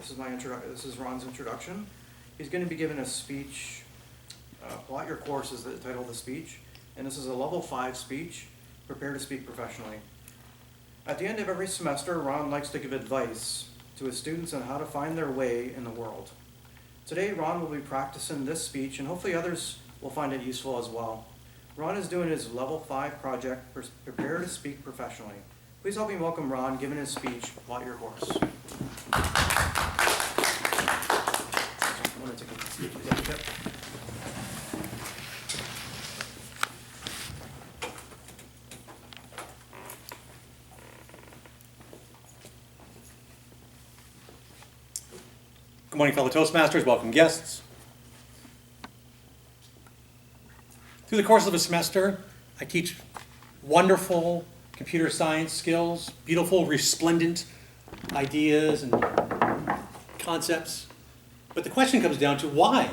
This is Ron's introduction. He's going to be giving a speech. Plot Your Course is the title of the speech, and this is a level 5 speech. Prepare to speak professionally. At the end of every semester, Ron likes to give advice to his students on how to find their way in the world. Today, Ron will be practicing this speech, and hopefully others will find it useful as well. Ron is doing his level 5 project, Prepare to Speak Professionally. Please help me welcome Ron giving his speech, Plot Your Course. Good morning, fellow Toastmasters. Welcome, guests. Through the course of a semester, I teach wonderful computer science skills, beautiful, resplendent ideas and concepts. But the question comes down to why?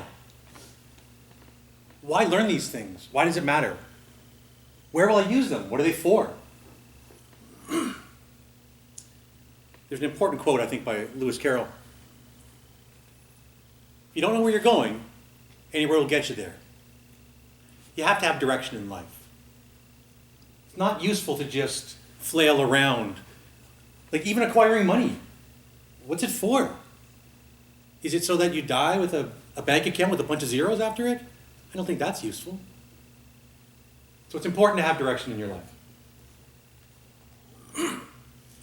Why learn these things? Why does it matter? Where will I use them? What are they for? There's an important quote, I think, by Lewis Carroll. If you don't know where you're going, anywhere will get you there. You have to have direction in life. It's not useful to just flail around. Like even acquiring money. What's it for? Is it so that you die with a bank account with a bunch of zeros after it? I don't think that's useful. So it's important to have direction in your life.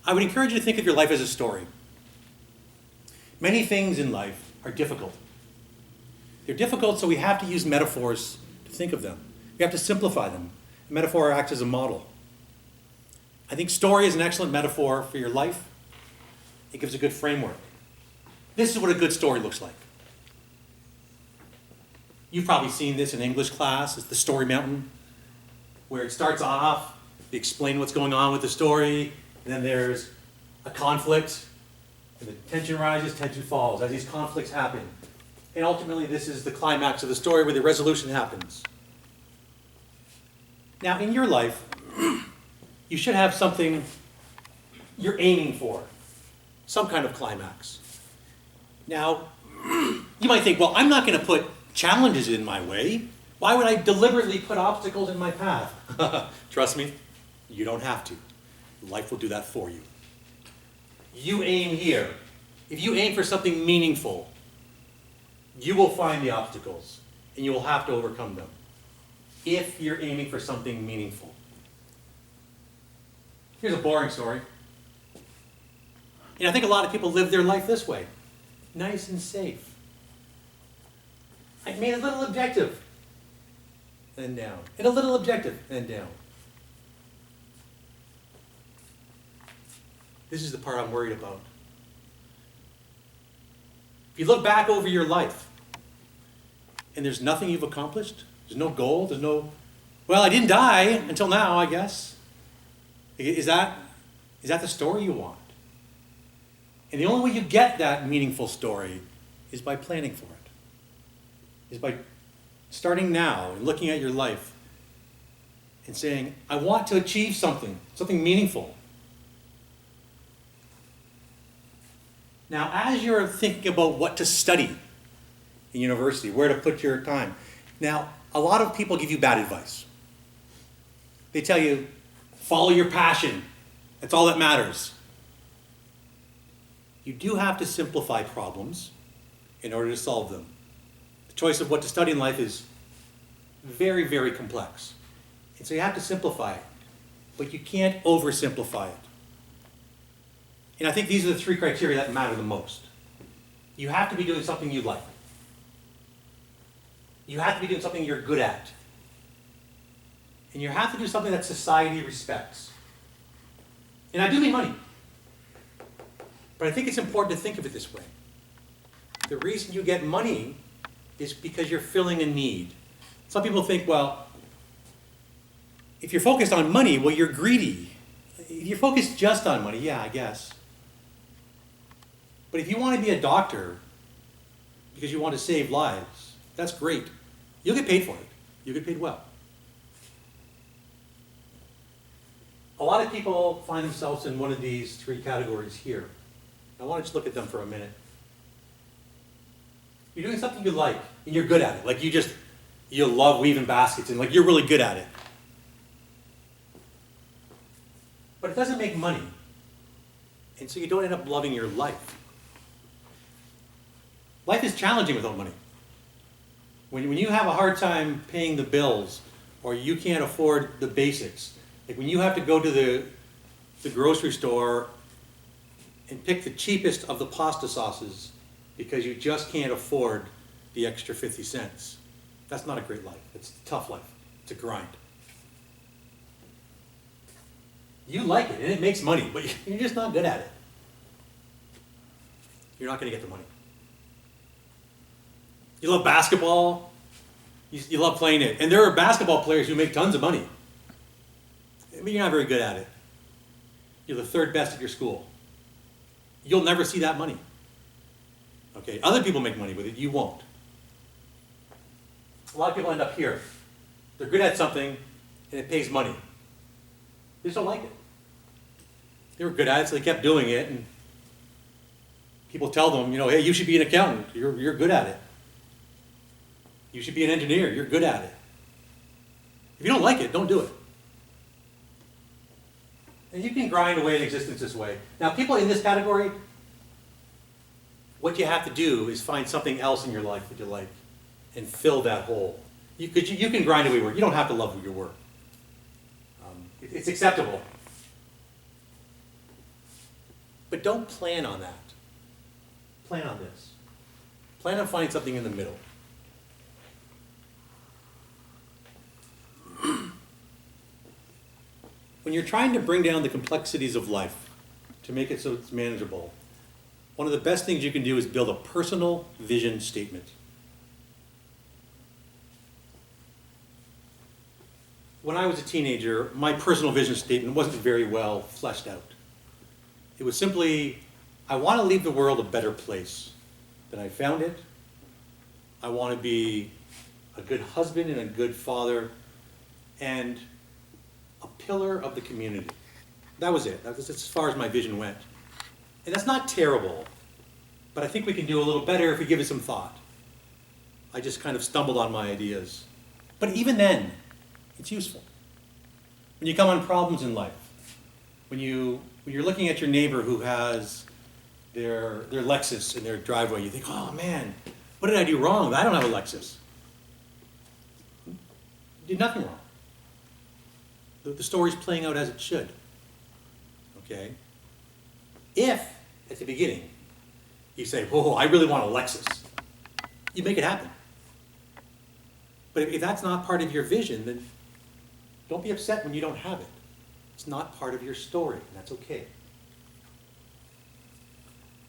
I would encourage you to think of your life as a story. Many things in life are difficult. They're difficult, so we have to use metaphors to think of them. We have to simplify them. A metaphor acts as a model. I think story is an excellent metaphor for your life. It gives a good framework. This is what a good story looks like. You've probably seen this in English class. It's the story mountain, where it starts off, they explain what's going on with the story, and then there's a conflict, and the tension rises, tension falls as these conflicts happen. And ultimately, this is the climax of the story where the resolution happens. Now, in your life, you should have something you're aiming for, some kind of climax. Now, you might think, well, I'm not going to put challenges in my way. Why would I deliberately put obstacles in my path? Trust me, you don't have to. Life will do that for you. You aim here. If you aim for something meaningful, you will find the obstacles, and you will have to overcome them if you're aiming for something meaningful. Here's a boring story. I think a lot of people live their life this way. Nice and safe. I made a little objective, and down. And a little objective, and down. This is the part I'm worried about. If you look back over your life, and there's nothing you've accomplished, there's no goal, there's no, well, I didn't die until now, I guess. Is that the story you want? And the only way you get that meaningful story is by planning for it. Is by starting now and looking at your life and saying, I want to achieve something meaningful. Now, as you're thinking about what to study in university, where to put your time, now, a lot of people give you bad advice. They tell you, follow your passion. That's all that matters. You do have to simplify problems in order to solve them. The choice of what to study in life is very, very complex. And so you have to simplify it, but you can't oversimplify it. And I think these are the 3 criteria that matter the most. You have to be doing something you like. You have to be doing something you're good at. And you have to do something that society respects. And I do mean money. But I think it's important to think of it this way. The reason you get money is because you're filling a need. Some people think, well, if you're focused on money, well, you're greedy. If you're focused just on money, yeah, I guess. But if you want to be a doctor because you want to save lives, that's great. You'll get paid for it. You'll get paid well. A lot of people find themselves in one of these 3 categories here. I want to just look at them for a minute. You're doing something you like, and you're good at it. Like you love weaving baskets, and like you're really good at it. But it doesn't make money. And so you don't end up loving your life. Life is challenging without money. When you have a hard time paying the bills, or you can't afford the basics, like when you have to go to the grocery store and pick the cheapest of the pasta sauces because you just can't afford the extra 50 cents. That's not a great life. It's a tough life. It's a grind. You like it, and it makes money, but you're just not good at it. You're not going to get the money. You love basketball. You love playing it. And there are basketball players who make tons of money. But you're not very good at it. You're the third best at your school. You'll never see that money. Okay, other people make money with it, you won't. A lot of people end up here. They're good at something, and it pays money. They just don't like it. They were good at it, so they kept doing it, and people tell them, hey, you should be an accountant. You're good at it. You should be an engineer. You're good at it. If you don't like it, don't do it. And you can grind away at existence this way. Now, people in this category, what you have to do is find something else in your life that you like and fill that hole. You can grind away work. You don't have to love your work. It's acceptable. But don't plan on that. Plan on this. Plan on finding something in the middle. When you're trying to bring down the complexities of life to make it so it's manageable, one of the best things you can do is build a personal vision statement. When I was a teenager, my personal vision statement wasn't very well fleshed out. It was simply, I want to leave the world a better place than I found it. I want to be a good husband and a good father and a pillar of the community. That was it. That was as far as my vision went. And that's not terrible, but I think we can do a little better if we give it some thought. I just kind of stumbled on my ideas. But even then, it's useful. When you come on problems in life, when you're looking at your neighbor who has their Lexus in their driveway, you think, oh man, what did I do wrong? I don't have a Lexus. You did nothing wrong. The story's playing out as it should. Okay? If, at the beginning, you say, whoa, I really want a Lexus, you make it happen. But if that's not part of your vision, then don't be upset when you don't have it. It's not part of your story, and that's okay.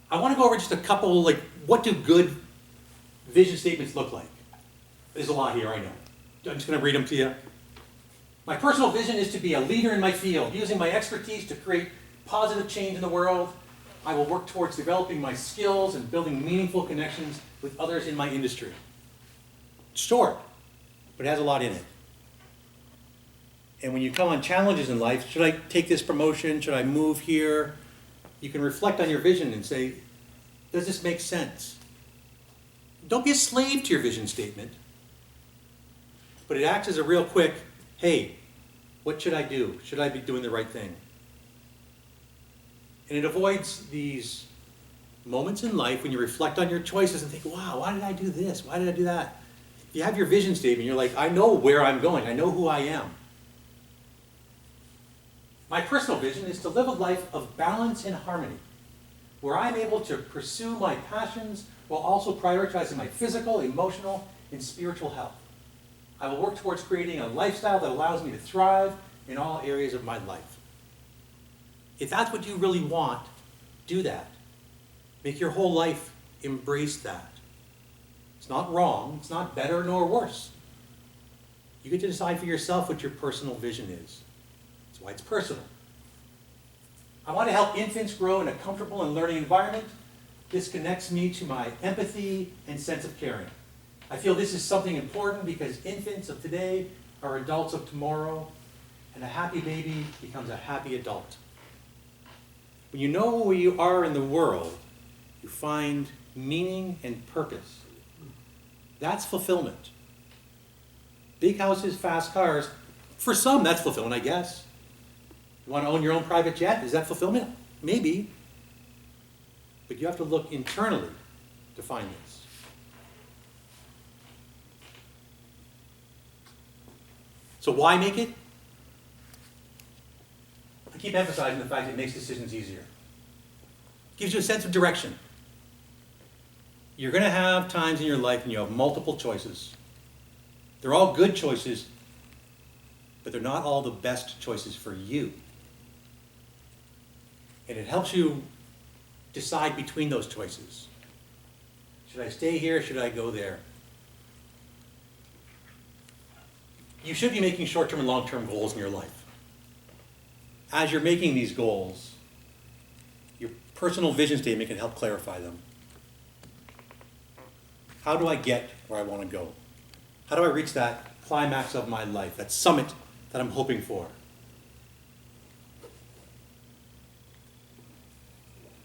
I want to go over just a couple, what do good vision statements look like? There's a lot here, I know. I'm just going to read them to you. My personal vision is to be a leader in my field, using my expertise to create positive change in the world. I will work towards developing my skills and building meaningful connections with others in my industry. It's short, but it has a lot in it. And when you come on challenges in life, should I take this promotion? Should I move here? You can reflect on your vision and say, does this make sense? Don't be a slave to your vision statement, but it acts as a real quick, hey, what should I do? Should I be doing the right thing? And it avoids these moments in life when you reflect on your choices and think, wow, why did I do this? Why did I do that? If you have your vision statement, you're like, I know where I'm going. I know who I am. My personal vision is to live a life of balance and harmony, where I'm able to pursue my passions while also prioritizing my physical, emotional, and spiritual health. I will work towards creating a lifestyle that allows me to thrive in all areas of my life. If that's what you really want, do that. Make your whole life embrace that. It's not wrong, it's not better nor worse. You get to decide for yourself what your personal vision is. That's why it's personal. I want to help infants grow in a comfortable and learning environment. This connects me to my empathy and sense of caring. I feel this is something important because infants of today are adults of tomorrow, and a happy baby becomes a happy adult. When you know where you are in the world, you find meaning and purpose. That's fulfillment. Big houses, fast cars, for some that's fulfillment, I guess. You want to own your own private jet? Is that fulfillment? Maybe. But you have to look internally to find this. So why make it? I keep emphasizing the fact that it makes decisions easier. Gives you a sense of direction. You're going to have times in your life when you have multiple choices. They're all good choices, but they're not all the best choices for you. And it helps you decide between those choices. Should I stay here? Should I go there? You should be making short-term and long-term goals in your life. As you're making these goals, your personal vision statement can help clarify them. How do I get where I want to go? How do I reach that climax of my life, that summit that I'm hoping for?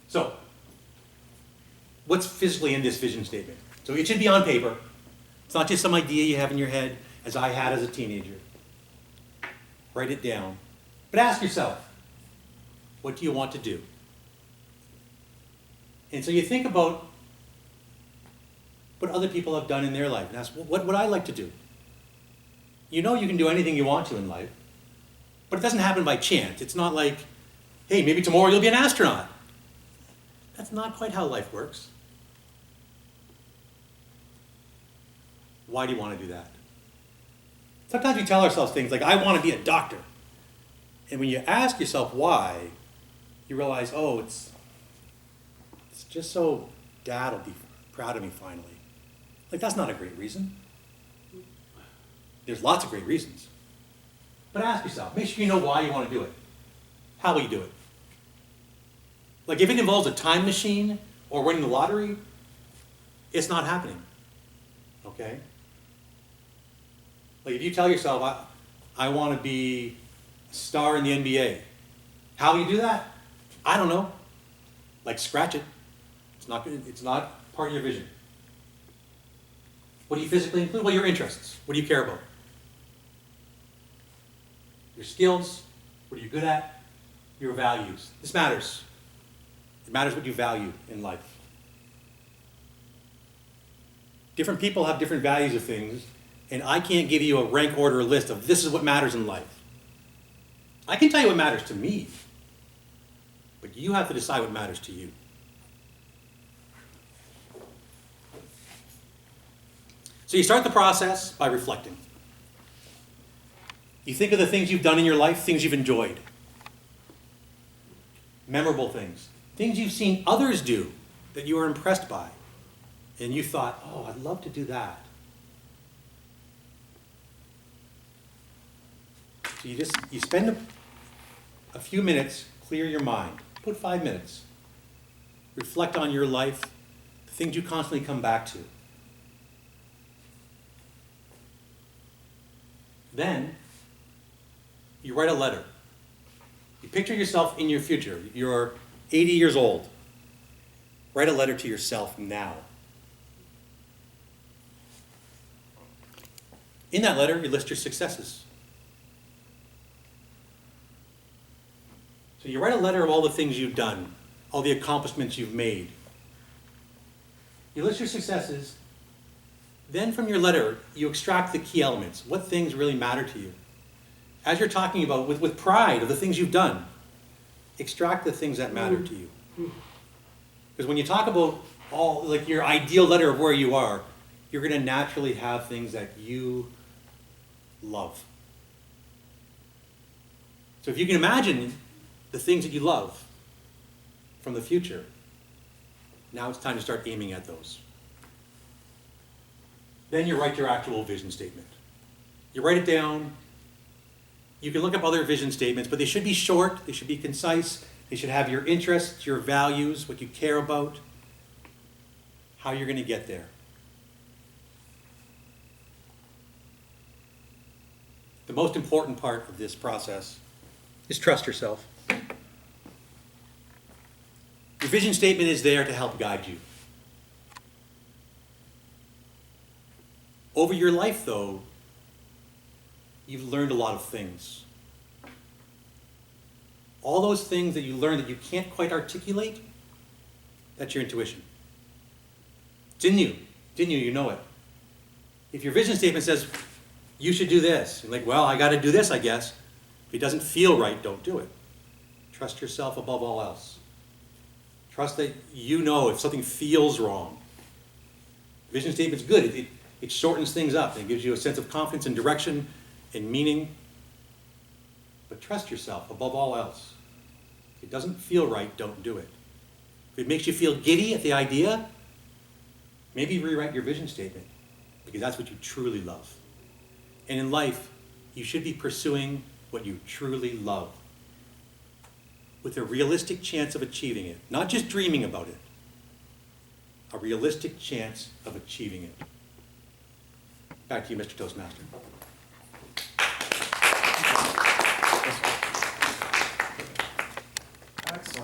So, what's physically in this vision statement? So it should be on paper. It's not just some idea you have in your head, as I had as a teenager. Write it down. But ask yourself, what do you want to do? And so you think about what other people have done in their life and ask, what would I like to do? You know you can do anything you want to in life, but it doesn't happen by chance. It's not like, hey, maybe tomorrow you'll be an astronaut. That's not quite how life works. Why do you want to do that? Sometimes we tell ourselves things like, I want to be a doctor. And when you ask yourself why, you realize, oh, it's just so Dad will be proud of me finally. Like, that's not a great reason. There's lots of great reasons. But ask yourself, make sure you know why you want to do it. How will you do it? Like, if it involves a time machine or winning the lottery, it's not happening. Okay? Like, if you tell yourself, I want to be a star in the NBA, how will you do that? I don't know. Like, scratch it. It's not part of your vision. What do you physically include? Well, your interests. What do you care about? Your skills. What are you good at? Your values. This matters. It matters what you value in life. Different people have different values of things, and I can't give you a rank order list of this is what matters in life. I can tell you what matters to me, but you have to decide what matters to you. So you start the process by reflecting. You think of the things you've done in your life, things you've enjoyed. Memorable things. Things you've seen others do that you were impressed by. And you thought, oh, I'd love to do that. So you spend a few minutes, clear your mind. Put 5 minutes. Reflect on your life, the things you constantly come back to. Then, you write a letter. You picture yourself in your future. You're 80 years old. Write a letter to yourself now. In that letter, you list your successes. So you write a letter of all the things you've done, all the accomplishments you've made. You list your successes. Then from your letter, you extract the key elements. What things really matter to you? As you're talking about, with pride of the things you've done, extract the things that matter to you. Because when you talk about all, like your ideal letter of where you are, you're going to naturally have things that you love. So if you can imagine the things that you love from the future, now it's time to start aiming at those. Then you write your actual vision statement. You write it down. You can look up other vision statements, but they should be short, they should be concise, they should have your interests, your values, what you care about, how you're going to get there. The most important part of this process is trust yourself. Your vision statement is there to help guide you. Over your life, though, you've learned a lot of things. All those things that you learn that you can't quite articulate, that's your intuition. It's in you. It's in you, you know it. If your vision statement says, you should do this, you're like, well, I gotta do this, I guess. If it doesn't feel right, don't do it. Trust yourself above all else. Trust that you know if something feels wrong. Vision statement's good. It shortens things up. It gives you a sense of confidence and direction and meaning. But trust yourself above all else. If it doesn't feel right, don't do it. If it makes you feel giddy at the idea, maybe rewrite your vision statement, because that's what you truly love. And in life, you should be pursuing what you truly love, with a realistic chance of achieving it, not just dreaming about it, a realistic chance of achieving it. Back to you, Mr. Toastmaster.